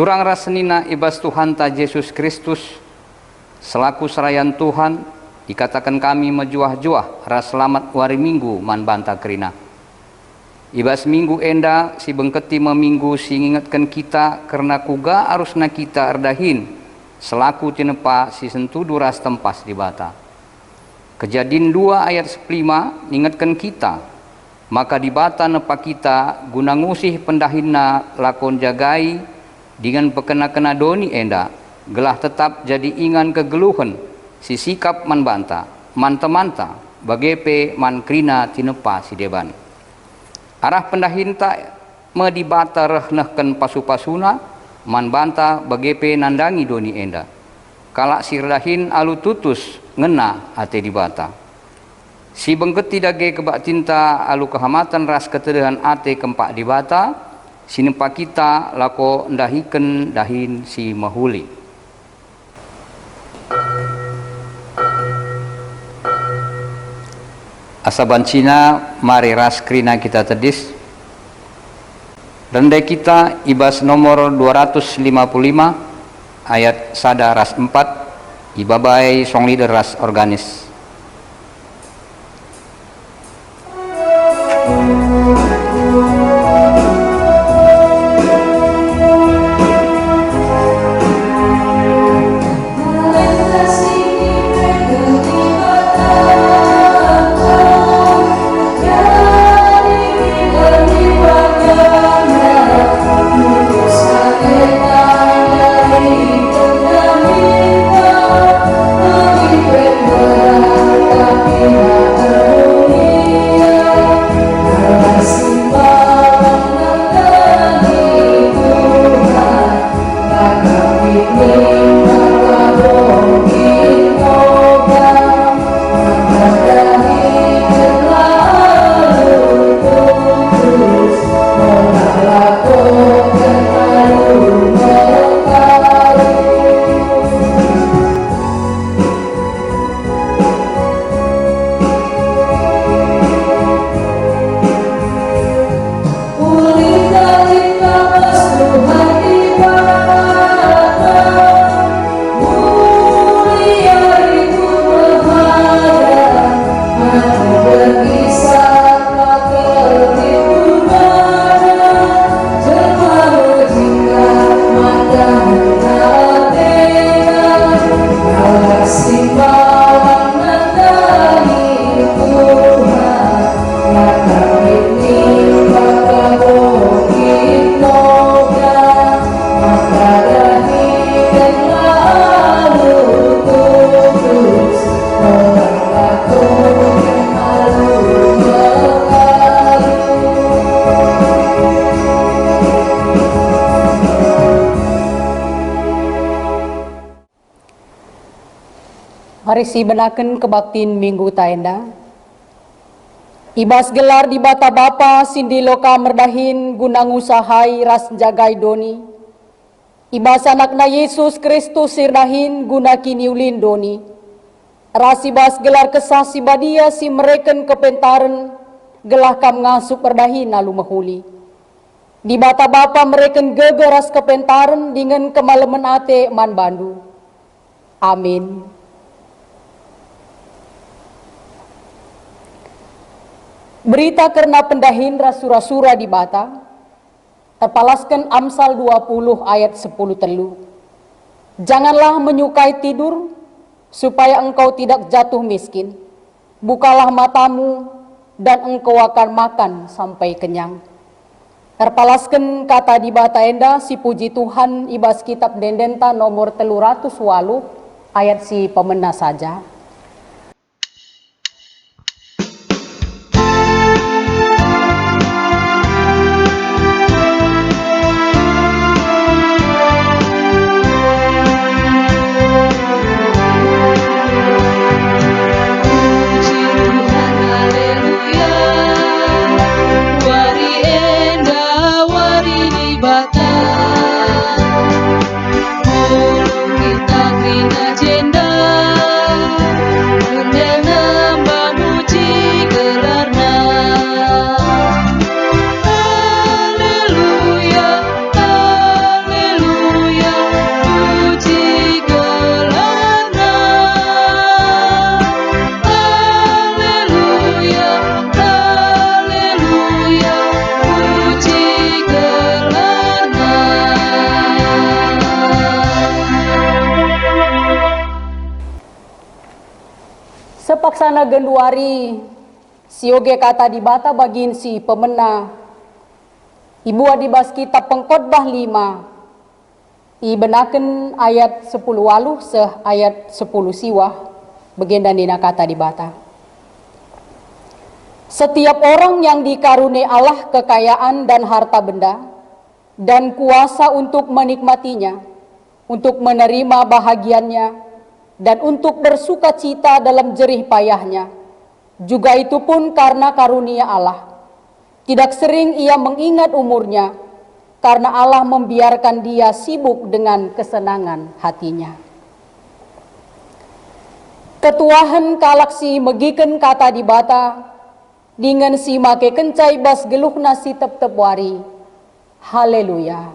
Urang rasenina ibas Tuhan ta Yesus Kristus selaku serayan Tuhan dikatakan kami mejuah-juah ras selamat wari minggu man banta kerina. Ibas minggu enda si bengketi meminggu si ngingetkan kita karena kuga arusna kita erdahin selaku tinepa si sentudu ras tempas di bata. Kejadian 2 ayat 5 ngingetkan kita maka di bata nepa kita guna ngusih pendahinna lakon jagai dengan pekena-kena doni enda gelah tetap jadi ingan kegeluhan si sikap man banta manta-manta bagepe man krina tinepa si deban arah pendahinta me di bata rehnehken pasu-pasuna man banta bagepe nandangi doni enda kalak sirdahin alu tutus ngena ate di bata si bengketi dage kebak tinta alu kehamatan ras ketedehan ate kempak di bata sinempa kita lako ndahiken dahin si mahuli. Asaban Cina mari ras krina kita tedis rendai kita ibas nomor 255 ayat sada ras 4 ibabai song leader ras organis. Mari si benaken kebaktin minggu taenda. Ibas gelar di bata bapa sindi loka merdahin guna ngusahai ras jagai doni. Ibas anakna Yesus Kristus sirdahin guna kiniulin doni. Ras ibas gelar kesah si badia si mereken kepentaren gelah kam ngasup merdahin lalu mahuli. Di bata bapa mereken gegeras kepentaren dengan kemalemen ate man bandu. Amin. Berita karena pendahin rasura-sura di bata, terpalaskan Amsal 20 ayat 10 telu. Janganlah menyukai tidur, supaya engkau tidak jatuh miskin. Bukalah matamu, dan engkau akan makan sampai kenyang. Terpalaskan kata di bata enda, si puji Tuhan ibas kitab dendenta nomor 308 ayat si pemena saja. Kita kena jenda Sepaksana genduari sioge kata di bata bagin si pemena ibu adibas kitab pengkhotbah 5 ibenaken ayat 10 waluh seh ayat 10 siwah begenda dina kata di bata. Setiap orang yang dikaruniai Allah kekayaan dan harta benda dan kuasa untuk menikmatinya, untuk menerima bahagiannya, dan untuk bersuka cita dalam jerih payahnya, juga itu pun karena karunia Allah. Tidak sering ia mengingat umurnya, karena Allah membiarkan dia sibuk dengan kesenangan hatinya. Ketuahan kalaksi megiken kata di bata, dengan si make kencai bas geluh nasi tep-tep wari. Haleluya.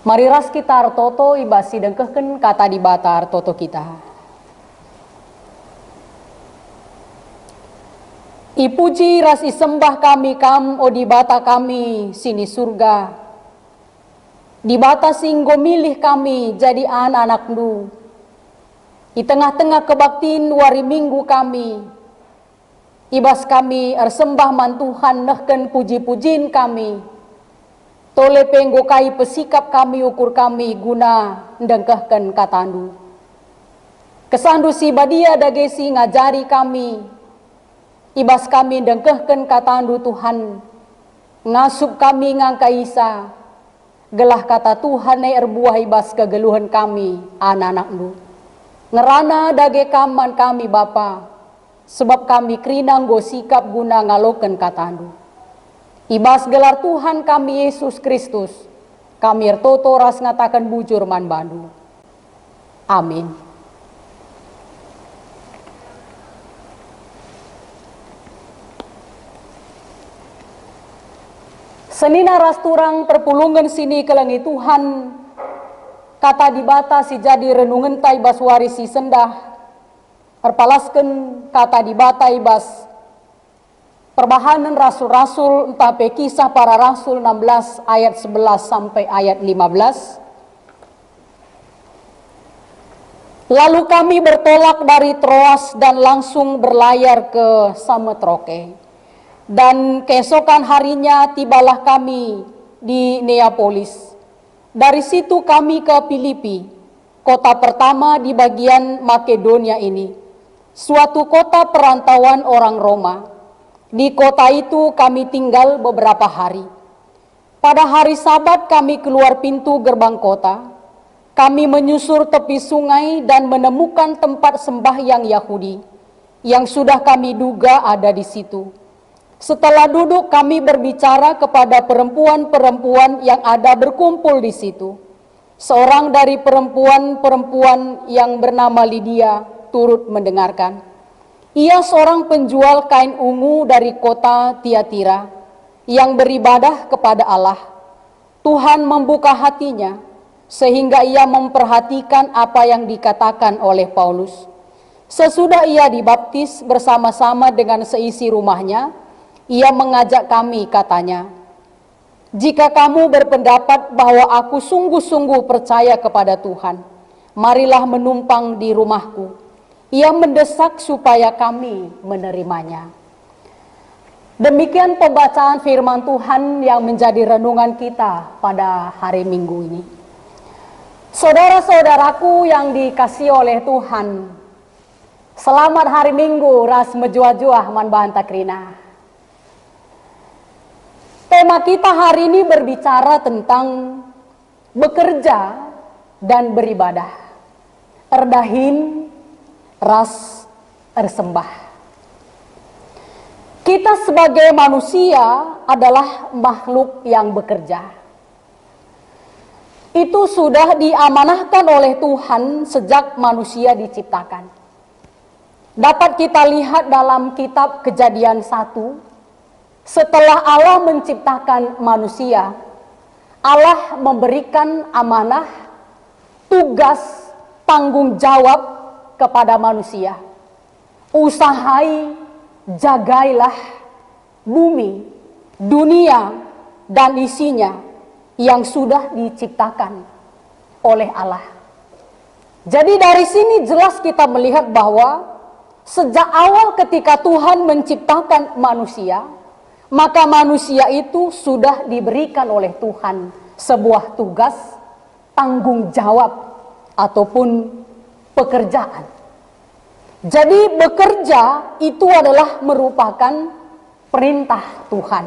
Mari ras kita artoto ibasi dengkehken kata di bata artoto kita. Ipuji ras isembah kami kam o di bata kami sini surga. Di bata singgo milih kami jadi anak-anak nu. Di tengah-tengah kebaktin wari minggu kami. Ibas kami ersembah mantuhan nehken puji-pujin kami. Tole penggokai pesikap kami ukur kami guna ndengkehken katandu. Kesandu si badia dagesi ngajari kami. Ibas kami ndengkehken katandu Tuhan. Ngasup kami ngangkaisa. Gelah kata Tuhan ne erbuah ibas kegeluhan kami anak-anak nu. Ngerana dage kaman kami Bapa. Sebab kami kerinang go sikap guna ngaloken katandu. Ibas gelar Tuhan kami Yesus Kristus, kami ertoto ras ngatakan bujur man bandu. Amin. Senina ras turang perpulungan sini kelengi Tuhan, kata di bata si jadi renungan tai baswari si sendah, erpalasken kata di bata ibas, perbahanan rasul-rasul entah kisah para rasul 16 ayat 11 sampai ayat 15. Lalu kami bertolak dari Troas dan langsung berlayar ke Samotroke. Dan keesokan harinya tibalah kami di Neapolis. Dari situ kami ke Filipi, kota pertama di bagian Makedonia ini. Suatu kota perantauan orang Roma. Di kota itu kami tinggal beberapa hari. Pada hari Sabat kami keluar pintu gerbang kota. Kami menyusur tepi sungai dan menemukan tempat sembahyang Yahudi yang sudah kami duga ada di situ. Setelah duduk kami berbicara kepada perempuan-perempuan yang ada berkumpul di situ. Seorang dari perempuan-perempuan yang bernama Lydia turut mendengarkan. Ia seorang penjual kain ungu dari kota Tiatira yang beribadah kepada Allah. Tuhan membuka hatinya sehingga ia memperhatikan apa yang dikatakan oleh Paulus. Sesudah ia dibaptis bersama-sama dengan seisi rumahnya, ia mengajak kami katanya, "Jika kamu berpendapat bahwa aku sungguh-sungguh percaya kepada Tuhan, marilah menumpang di rumahku." Ia mendesak supaya kami menerimanya. Demikian pembacaan firman Tuhan yang menjadi renungan kita pada hari Minggu ini. Saudara-saudaraku yang dikasihi oleh Tuhan, selamat hari Minggu ras mejuah-juah man banta krina. Tema kita hari ini berbicara tentang bekerja dan beribadah. Erdahin ras ersembah. Kita sebagai manusia adalah makhluk yang bekerja. Itu sudah diamanahkan oleh Tuhan sejak manusia diciptakan. Dapat kita lihat dalam kitab Kejadian 1 Setelah Allah menciptakan manusia, Allah memberikan amanah, tugas, tanggung jawab kepada manusia. Usahai, jagailah bumi, dunia, dan isinya yang sudah diciptakan oleh Allah. Jadi dari sini jelas kita melihat bahwa sejak awal ketika Tuhan menciptakan manusia, maka manusia itu sudah diberikan oleh Tuhan sebuah tugas, tanggung jawab, ataupun pekerjaan. Jadi bekerja itu adalah merupakan perintah Tuhan,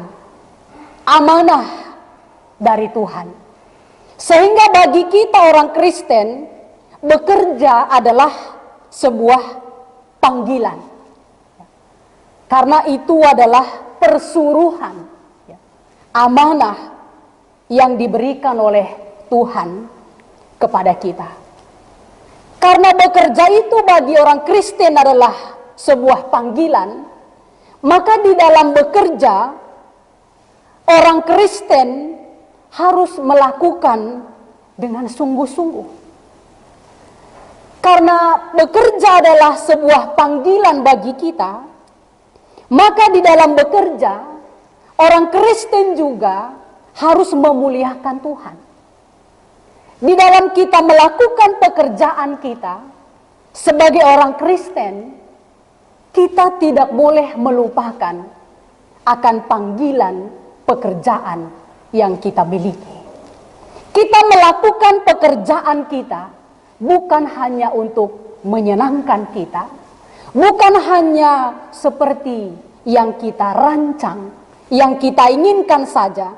amanah dari Tuhan. Sehingga bagi kita orang Kristen, bekerja adalah sebuah panggilan. Karena itu adalah persuruhan, amanah yang diberikan oleh Tuhan kepada kita. Karena bekerja itu bagi orang Kristen adalah sebuah panggilan, maka di dalam bekerja orang Kristen harus melakukan dengan sungguh-sungguh. Karena bekerja adalah sebuah panggilan bagi kita, maka di dalam bekerja, orang Kristen juga harus memuliakan Tuhan. Di dalam kita melakukan pekerjaan kita, sebagai orang Kristen, kita tidak boleh melupakan akan panggilan pekerjaan yang kita miliki. Kita melakukan pekerjaan kita bukan hanya untuk menyenangkan kita, bukan hanya seperti yang kita rancang, yang kita inginkan saja,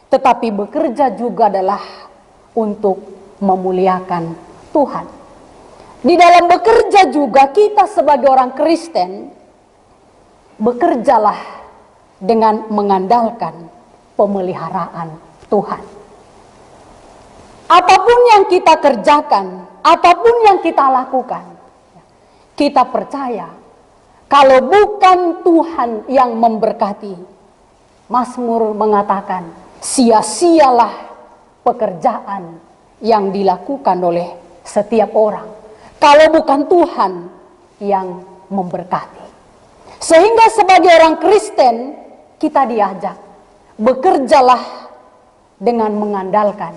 tetapi bekerja juga adalah untuk memuliakan Tuhan. Di dalam bekerja juga kita sebagai orang Kristen, bekerjalah dengan mengandalkan pemeliharaan Tuhan. Apapun yang kita kerjakan, apapun yang kita lakukan, kita percaya kalau bukan Tuhan yang memberkati. Mazmur mengatakan, sia-sialah pekerjaan yang dilakukan oleh setiap orang kalau bukan Tuhan yang memberkati. Sehingga sebagai orang Kristen kita diajak, bekerjalah dengan mengandalkan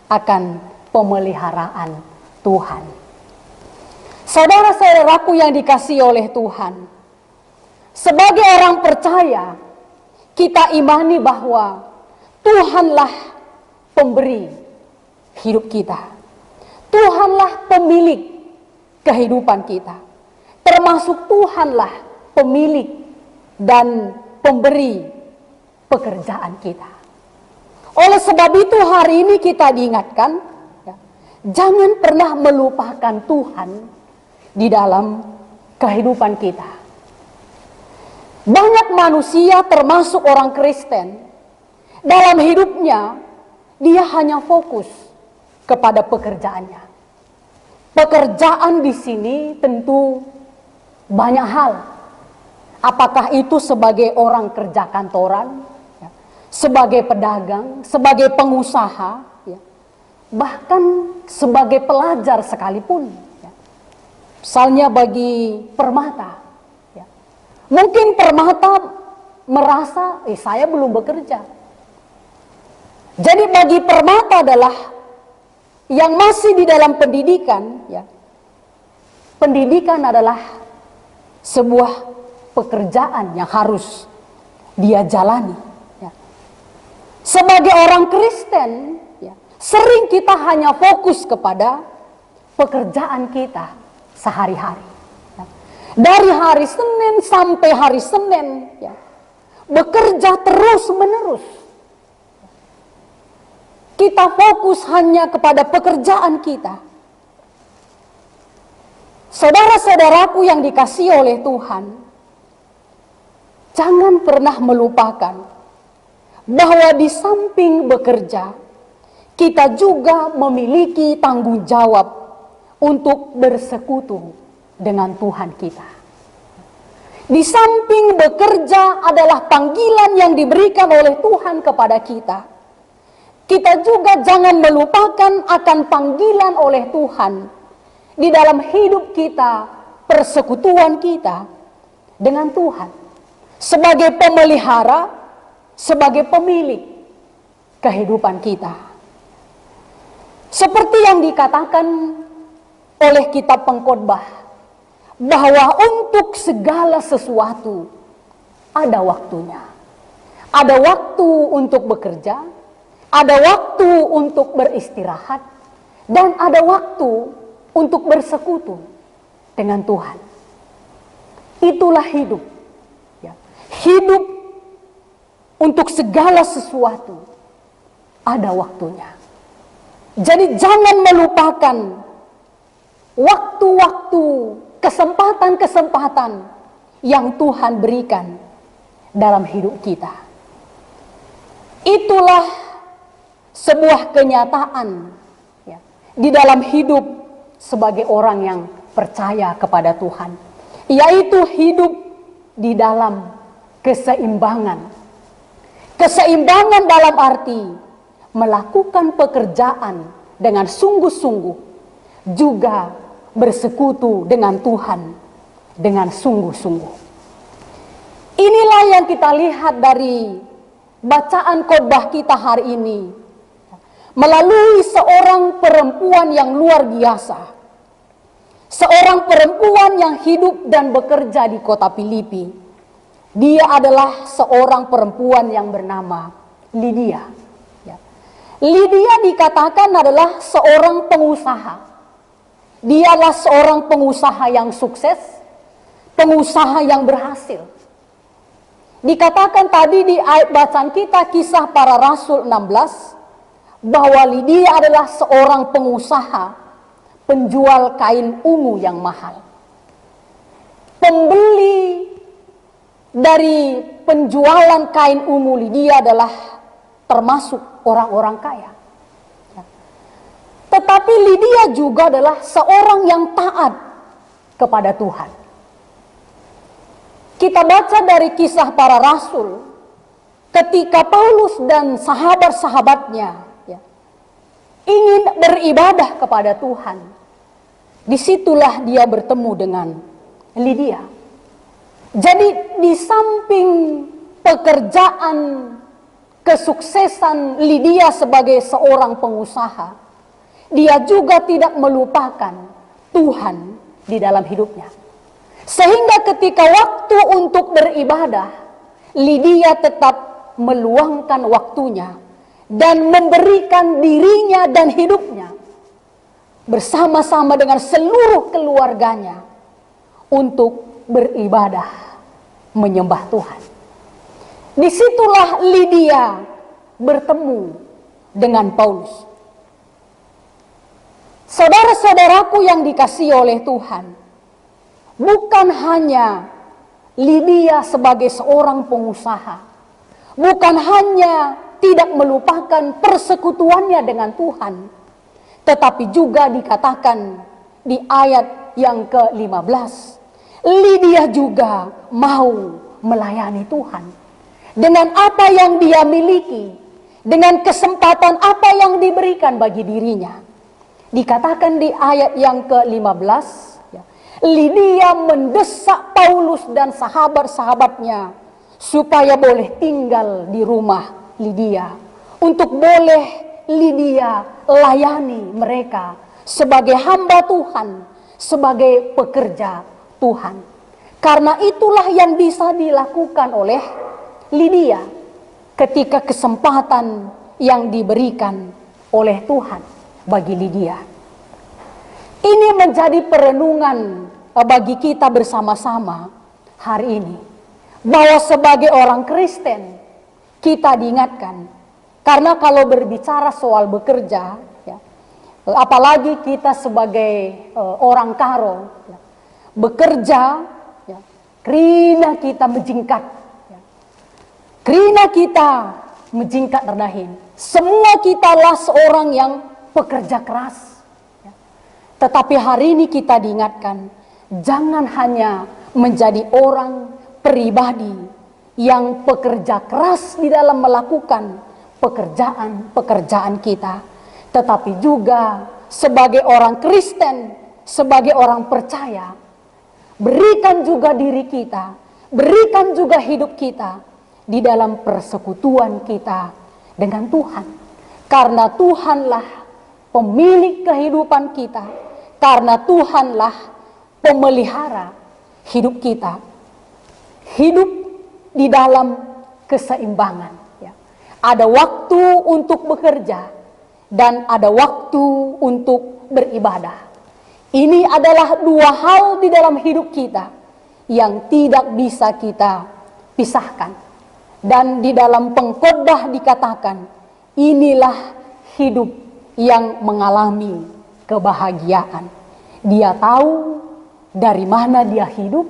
akan pemeliharaan Tuhan. Saudara-saudaraku yang dikasihi oleh Tuhan, sebagai orang percaya, kita imani bahwa Tuhanlah pemberi hidup kita. Tuhanlah pemilik kehidupan kita. Termasuk Tuhanlah pemilik dan pemberi pekerjaan kita. Oleh sebab itu hari ini kita diingatkan, jangan pernah melupakan Tuhan di dalam kehidupan kita. Banyak manusia termasuk orang Kristen, dalam hidupnya dia hanya fokus kepada pekerjaannya. Pekerjaan di sini tentu banyak hal. Apakah itu sebagai orang kerja kantoran, sebagai pedagang, sebagai pengusaha, bahkan sebagai pelajar sekalipun. Misalnya bagi Permata, mungkin Permata merasa, saya belum bekerja. Jadi bagi Permata adalah yang masih di dalam pendidikan, pendidikan adalah sebuah pekerjaan yang harus dia jalani. Sebagai orang Kristen, sering kita hanya fokus kepada pekerjaan kita sehari-hari. Dari hari Senin sampai hari Senin, bekerja terus-menerus. Kita fokus hanya kepada pekerjaan kita. Saudara-saudaraku yang dikasihi oleh Tuhan, jangan pernah melupakan bahwa di samping bekerja, kita juga memiliki tanggung jawab untuk bersekutu dengan Tuhan kita. Di samping bekerja adalah panggilan yang diberikan oleh Tuhan kepada kita, kita juga jangan melupakan akan panggilan oleh Tuhan di dalam hidup kita, persekutuan kita dengan Tuhan sebagai pemelihara, sebagai pemilik kehidupan kita. Seperti yang dikatakan oleh kitab Pengkhotbah, bahwa untuk segala sesuatu ada waktunya. Ada waktu untuk bekerja, ada waktu untuk beristirahat, dan ada waktu untuk bersekutu dengan Tuhan. Itulah hidup. Ya. Hidup untuk segala sesuatu ada waktunya. Jadi jangan melupakan waktu-waktu, kesempatan-kesempatan yang Tuhan berikan dalam hidup kita. Itulah sebuah kenyataan ya, di dalam hidup sebagai orang yang percaya kepada Tuhan, yaitu hidup di dalam keseimbangan. Keseimbangan dalam arti melakukan pekerjaan dengan sungguh-sungguh, juga bersekutu dengan Tuhan dengan sungguh-sungguh. Inilah yang kita lihat dari bacaan khotbah kita hari ini, melalui seorang perempuan yang luar biasa, seorang perempuan yang hidup dan bekerja di kota Filipi. Dia adalah seorang perempuan yang bernama Lydia. Lydia dikatakan adalah seorang pengusaha. Dia adalah seorang pengusaha yang sukses, pengusaha yang berhasil. Dikatakan tadi di ayat bacaan kita Kisah Para Rasul 16, bahwa Lydia adalah seorang pengusaha penjual kain ungu yang mahal. Pembeli dari penjualan kain ungu Lydia adalah termasuk orang-orang kaya. Tetapi Lydia juga adalah seorang yang taat kepada Tuhan. Kita baca dari Kisah Para Rasul, ketika Paulus dan sahabat-sahabatnya ingin beribadah kepada Tuhan, disitulah dia bertemu dengan Lydia. Jadi di samping pekerjaan, kesuksesan Lydia sebagai seorang pengusaha, dia juga tidak melupakan Tuhan di dalam hidupnya. Sehingga ketika waktu untuk beribadah, Lydia tetap meluangkan waktunya dan memberikan dirinya dan hidupnya bersama-sama dengan seluruh keluarganya untuk beribadah, menyembah Tuhan. Disitulah Lydia bertemu dengan Paulus. Saudara-saudaraku yang dikasihi oleh Tuhan, bukan hanya Lydia sebagai seorang pengusaha, bukan hanya tidak melupakan persekutuannya dengan Tuhan, tetapi juga dikatakan di ayat yang ke-15, Lydia juga mau melayani Tuhan dengan apa yang dia miliki, dengan kesempatan apa yang diberikan bagi dirinya. Dikatakan di ayat yang ke-15, Lydia mendesak Paulus dan sahabat-sahabatnya supaya boleh tinggal di rumah Lydia, untuk boleh Lydia layani mereka sebagai hamba Tuhan, sebagai pekerja Tuhan. Karena itulah yang bisa dilakukan oleh Lydia ketika kesempatan yang diberikan oleh Tuhan bagi Lydia. Ini menjadi perenungan bagi kita bersama-sama hari ini, bahwa sebagai orang Kristen kita diingatkan, karena kalau berbicara soal bekerja, apalagi kita sebagai orang karo, bekerja, kerina kita menjingkat, kerina kita menjingkat terdahin. Semua kita lah seorang yang pekerja keras. Tetapi hari ini kita diingatkan, jangan hanya menjadi orang pribadi yang pekerja keras di dalam melakukan pekerjaan-pekerjaan kita, tetapi juga sebagai orang Kristen, sebagai orang percaya, berikan juga diri kita, berikan juga hidup kita di dalam persekutuan kita dengan Tuhan. Karena Tuhanlah pemilik kehidupan kita, karena Tuhanlah pemelihara hidup kita. Hidup di dalam keseimbangan. Ya. Ada waktu untuk bekerja dan ada waktu untuk beribadah. Ini adalah dua hal di dalam hidup kita yang tidak bisa kita pisahkan. Dan di dalam pengkhotbah dikatakan, inilah hidup yang mengalami kebahagiaan. Dia tahu dari mana dia hidup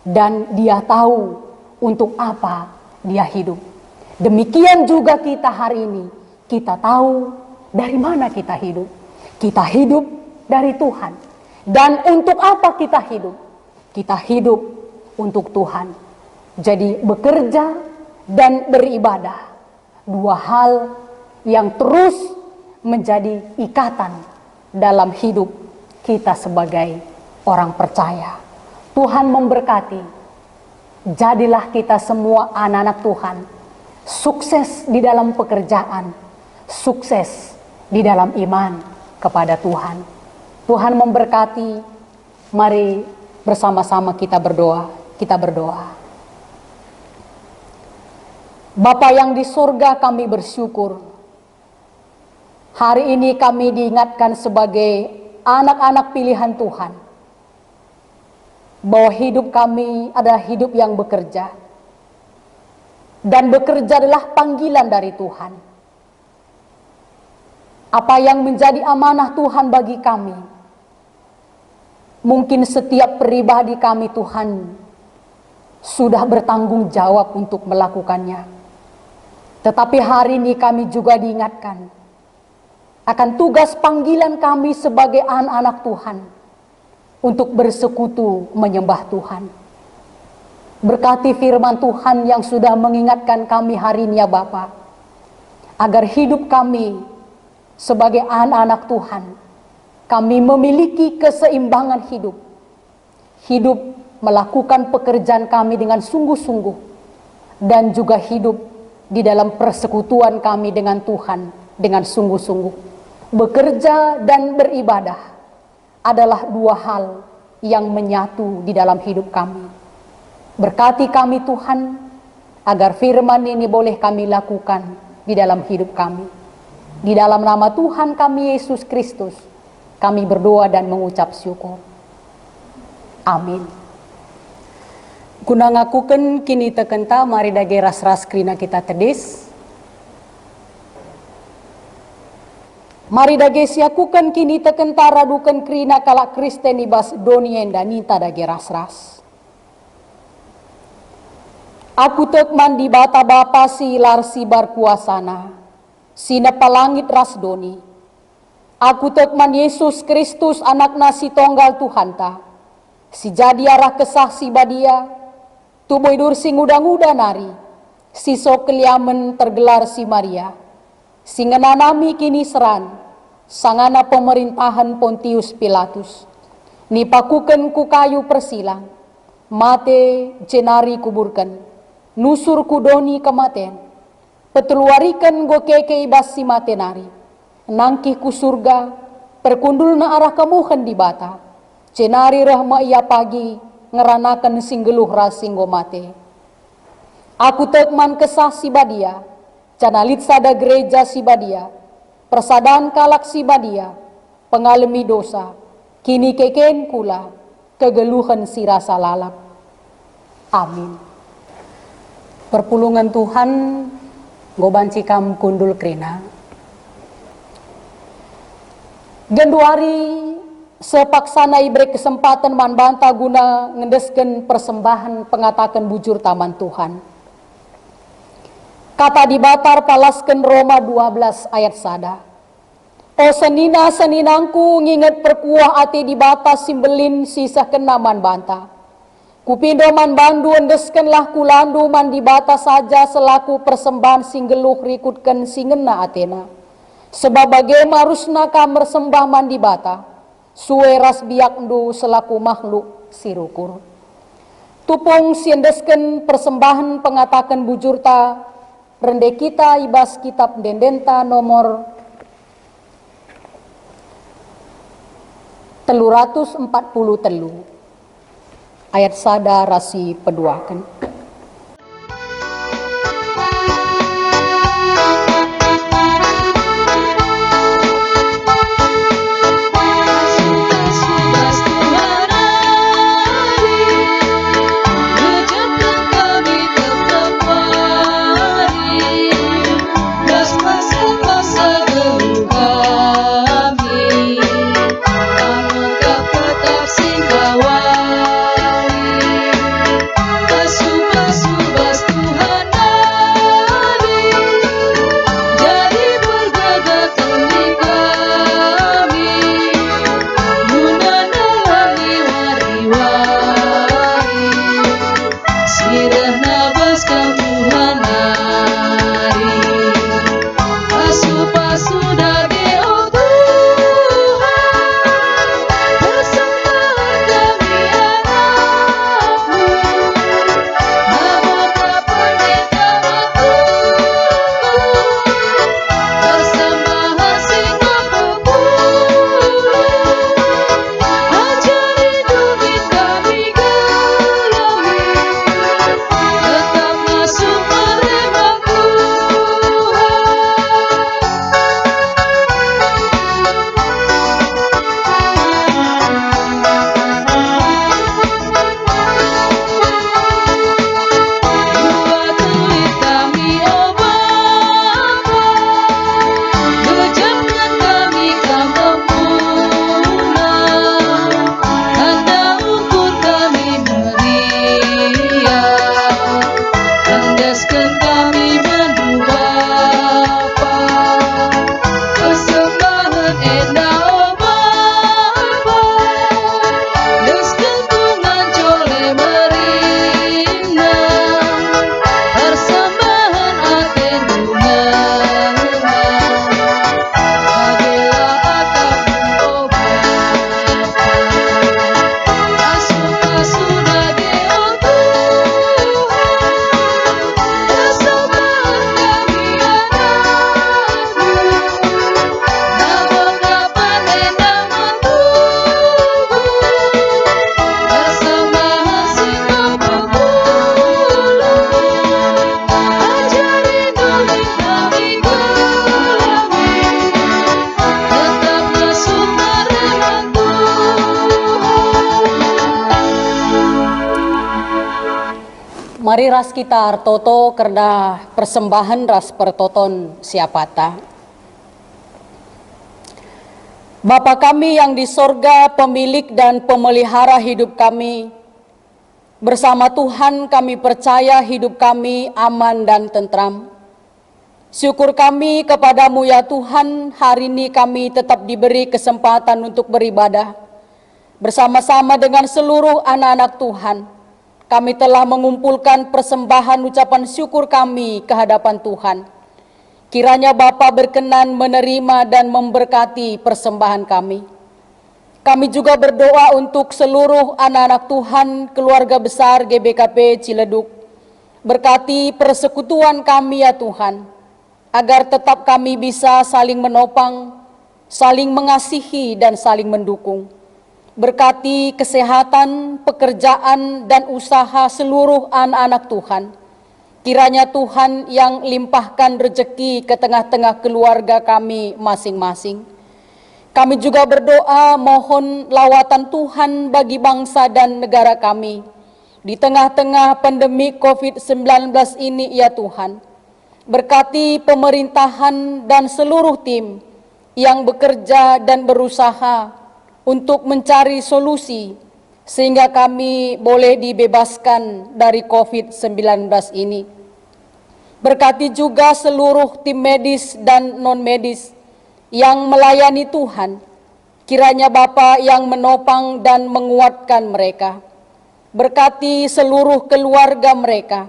dan dia tahu untuk apa dia hidup. Demikian juga kita hari ini, kita tahu dari mana kita hidup. Kita hidup dari Tuhan. Dan untuk apa kita hidup? Kita hidup untuk Tuhan. Jadi bekerja dan beribadah, dua hal yang terus menjadi ikatan dalam hidup kita sebagai orang percaya. Tuhan memberkati. Jadilah kita semua anak-anak Tuhan, sukses di dalam pekerjaan, sukses di dalam iman kepada Tuhan. Tuhan memberkati. Mari bersama-sama kita berdoa. Kita berdoa. Bapa yang di surga, kami bersyukur. Hari ini kami diingatkan sebagai anak-anak pilihan Tuhan, bahwa hidup kami adalah hidup yang bekerja. Dan bekerja adalah panggilan dari Tuhan. Apa yang menjadi amanah Tuhan bagi kami, mungkin setiap pribadi kami Tuhan sudah bertanggung jawab untuk melakukannya. Tetapi hari ini kami juga diingatkan akan tugas panggilan kami sebagai anak-anak Tuhan untuk bersekutu menyembah Tuhan. Berkati firman Tuhan yang sudah mengingatkan kami hari ini ya Bapa, agar hidup kami sebagai anak-anak Tuhan, kami memiliki keseimbangan hidup. Hidup melakukan pekerjaan kami dengan sungguh-sungguh, dan juga hidup di dalam persekutuan kami dengan Tuhan dengan sungguh-sungguh. Bekerja dan beribadah adalah dua hal yang menyatu di dalam hidup kami. Berkati kami Tuhan, agar firman ini boleh kami lakukan di dalam hidup kami. Di dalam nama Tuhan kami Yesus Kristus, kami berdoa dan mengucap syukur. Amin. Guna ngakuken kini tekenta, mari dage ras-ras krina kita tedis. Mari dage siakukan kini tekenta radukan krina kalak Kristen ibas donien dan nita dage ras-ras. Aku tekman di bata bapa si lar si barkuasana, si nepalangit ras doni. Aku tekman Yesus Kristus anak nasi tonggal Tuhan ta, si jadi arah kesah si badia, tuboy dur si nguda-nguda nari, si sok keliamen tergelar si Maria, si ngenanami kini seran, sangana pemerintahan Pontius Pilatus, nipakuken ku kayu persilang, mate jenari kuburkan, nusur kudoni kematen, peteluarikan go keke ibas si mate nari, nangkih ku surga, perkundul na arah kemuhen di bata, jenari rahma ia pagi, ngeranakan singgeluh rasinggo mate. Aku tekman kesah si badia, canalit sada gereja si badia, persadaan kalak si badia, pengalami dosa, kini keken kula, kegeluhan si rasa lalak. Amin. Perpulungan Tuhan, gobancikam kundul krina. Genduari sepaksana ibrek kesempatan manbanta guna ngendesken persembahan pengatakan bujur taman Tuhan. Kata dibatar palasken Roma 12 ayat sada. O senina seninangku nginget perkuah ati dibata simbelin sisa kenaman banta. Kupindo man bandu endeskenlah kulandu man di bata saja selaku persembahan singgeluh rikutken singena Athena. Sebab bagaimana rusna kamer sembah man di bata, suwe ras biakndu selaku makhluk sirukur. Tupung siendesken persembahan pengatakan bujurta, rende kita ibas kitab dendenta nomor 343. Ayat sada rasi peduakan. Mari ras kita artoto karena persembahan ras pertoton siapata. Bapa kami yang di sorga, pemilik dan pemelihara hidup kami, bersama Tuhan kami percaya hidup kami aman dan tentram. Syukur kami kepadamu ya Tuhan, hari ini kami tetap diberi kesempatan untuk beribadah. Bersama-sama dengan seluruh anak-anak Tuhan, kami telah mengumpulkan persembahan ucapan syukur kami ke hadapan Tuhan. Kiranya Bapa berkenan menerima dan memberkati persembahan kami. Kami juga berdoa untuk seluruh anak-anak Tuhan, keluarga besar GBKP Ciledug. Berkati persekutuan kami ya Tuhan, agar tetap kami bisa saling menopang, saling mengasihi dan saling mendukung. Berkati kesehatan, pekerjaan, dan usaha seluruh anak-anak Tuhan. Kiranya Tuhan yang limpahkan rezeki ke tengah-tengah keluarga kami masing-masing. Kami juga berdoa mohon lawatan Tuhan bagi bangsa dan negara kami. Di tengah-tengah pandemi COVID-19 ini ya Tuhan. Berkati pemerintahan dan seluruh tim yang bekerja dan berusaha untuk mencari solusi sehingga kami boleh dibebaskan dari COVID-19 ini. Berkati juga seluruh tim medis dan non-medis yang melayani Tuhan. Kiranya Bapa yang menopang dan menguatkan mereka. Berkati seluruh keluarga mereka.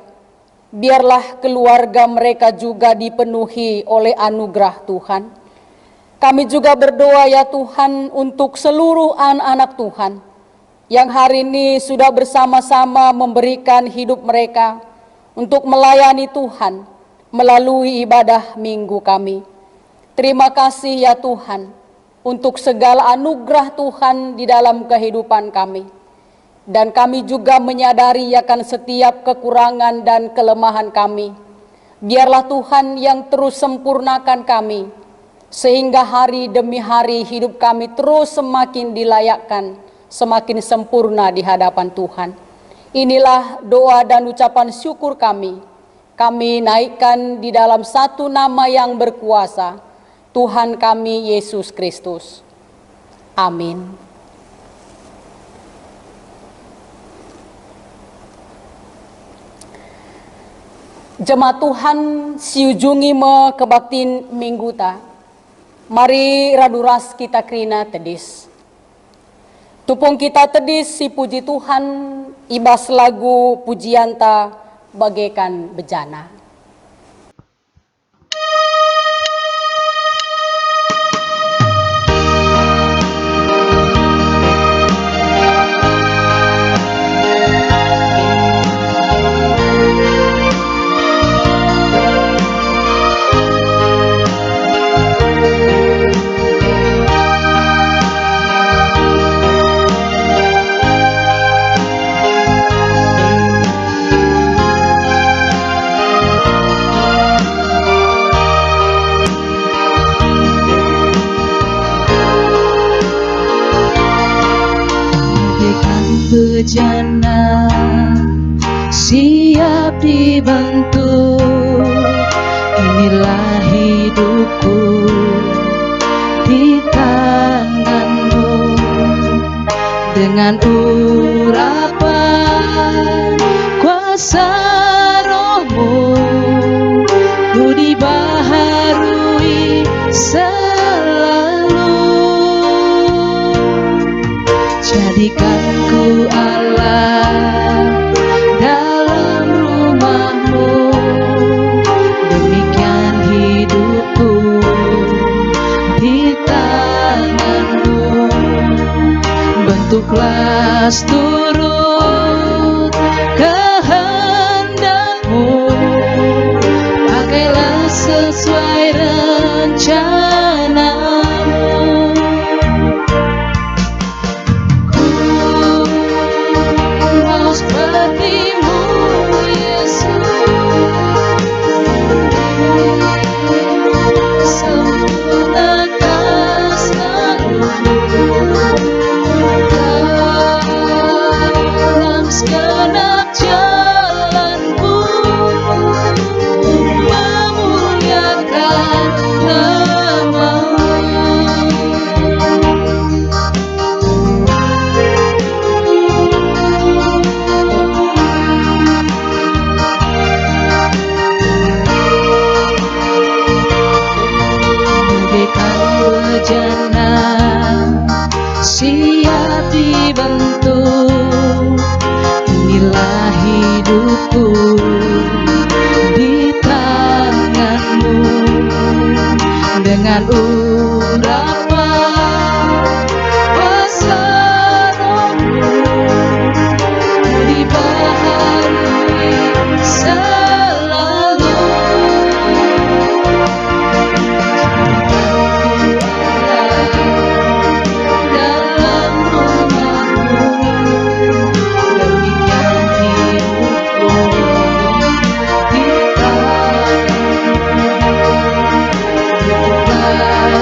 Biarlah keluarga mereka juga dipenuhi oleh anugerah Tuhan. Kami juga berdoa ya Tuhan untuk seluruh anak-anak Tuhan yang hari ini sudah bersama-sama memberikan hidup mereka untuk melayani Tuhan melalui ibadah minggu kami. Terima kasih ya Tuhan untuk segala anugerah Tuhan di dalam kehidupan kami. Dan kami juga menyadari akan setiap kekurangan dan kelemahan kami. Biarlah Tuhan yang terus sempurnakan kami, sehingga hari demi hari hidup kami terus semakin dilayakkan, semakin sempurna di hadapan Tuhan. Inilah doa dan ucapan syukur kami. Kami naikkan di dalam satu nama yang berkuasa, Tuhan kami Yesus Kristus. Amin. Jemaat Tuhan siujungi me kebaktin minggu ta. Mari raduras kita krina tedis. Tupung kita tedis si puji Tuhan ibas lagu pujian ta bagaikan bejana. Bejana siap dibentuk, inilah hidupku di tanganmu. Dengan urapan kuasa rohmu, ku dibaharui selalu. Jadikanku Allah dalam rumahmu, demikian hidupku di tanganmu. Bentuklah turut kehendakmu, pakailah sesuai rencanamu. Sepertimu Yesus, sempurnakan selalu dalam segenap jalanku, memuliakan nama-Mu. Bejana siap dibentuk, inilah hidupku di tanganmu. Dengan urapan kuasa rohmu, ku dibaharui selalu. Dalam rumahmu, demikian hidupku di tanganmu. Bentuklah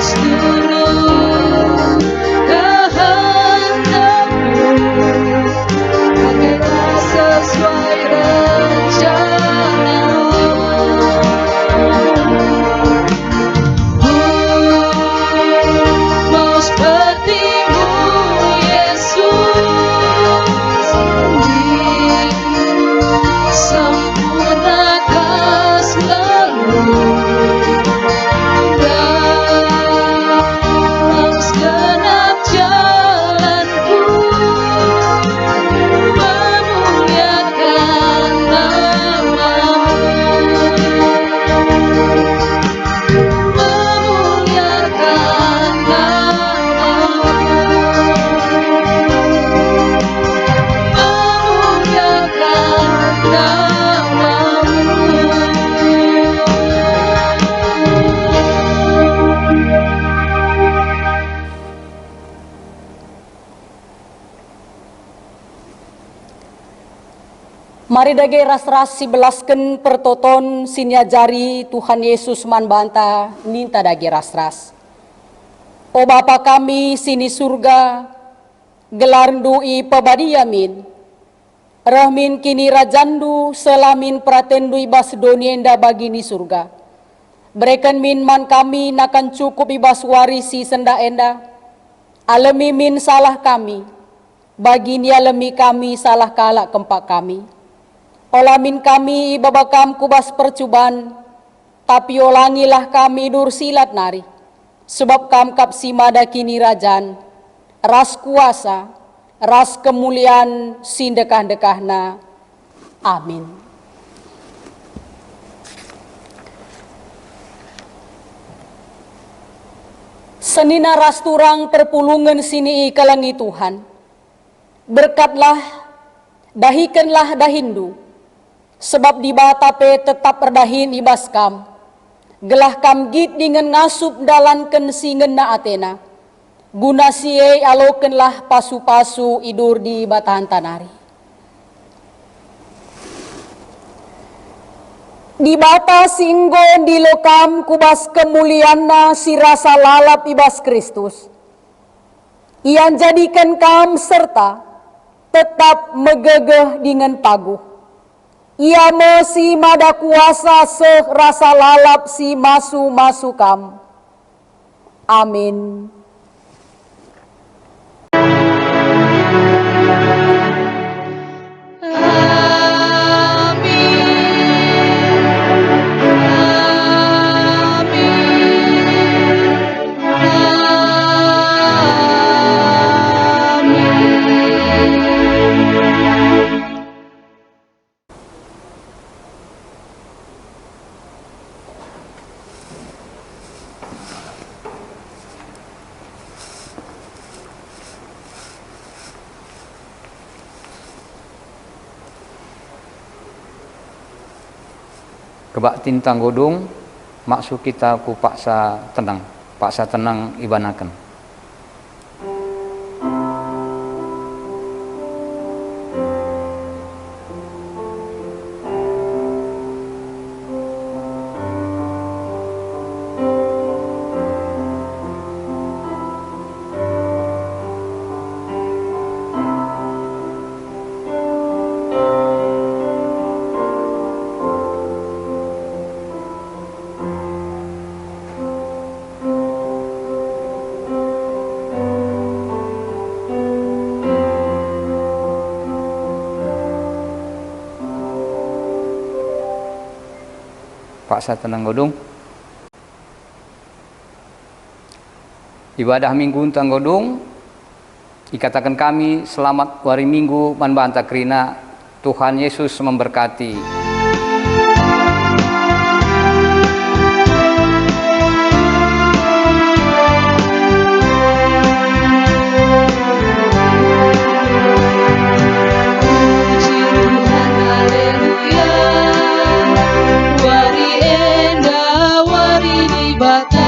Mari dage ras-ras si belasken pertoton sinyajari Tuhan Yesus man banta ninta dage ras-ras. O Bapa kami sini surga, gelarndui pabadiamin, rahmin kini rajandu selamin pratendu ibas donienda bagini surga. Berikan min man kami nakan cukup ibas warisi senda enda, alami min salah kami, bagini alami kami salah kalak kempak kami. Olamin kami babakam kubas percuban, tapi olangilah kami dur silat nari. Sebab kam kap simada kini rajan, ras kuasa, ras kemuliaan sindekah-dekahna. Amin. Senina ras turang perpulungan sini kalangi Tuhan. Berkatlah, dahikanlah dahindu. Sebab di batape tetap berdahin ibas kam. Gelah kam git dengan ngasup dalanken singen na Atena. Guna siye alokenlah pasu-pasu idur di batahan tanari. Di bata singgon di lokam kubas kemulianna si rasa lalap ibas Kristus. Ian jadikan kam serta tetap megegeh dengan paguh. Ia mesi mada kuasa seh rasa lalap si masu-masu kam. Amin. Kebak tintang godong, maksud kita ku paksa tenang ibanakan. Paksa tenang godong. Ibadah minggu tang godong. Ikatakan kami selamat hari minggu man banta krina. Tuhan Yesus memberkati. Wari enda wari di bata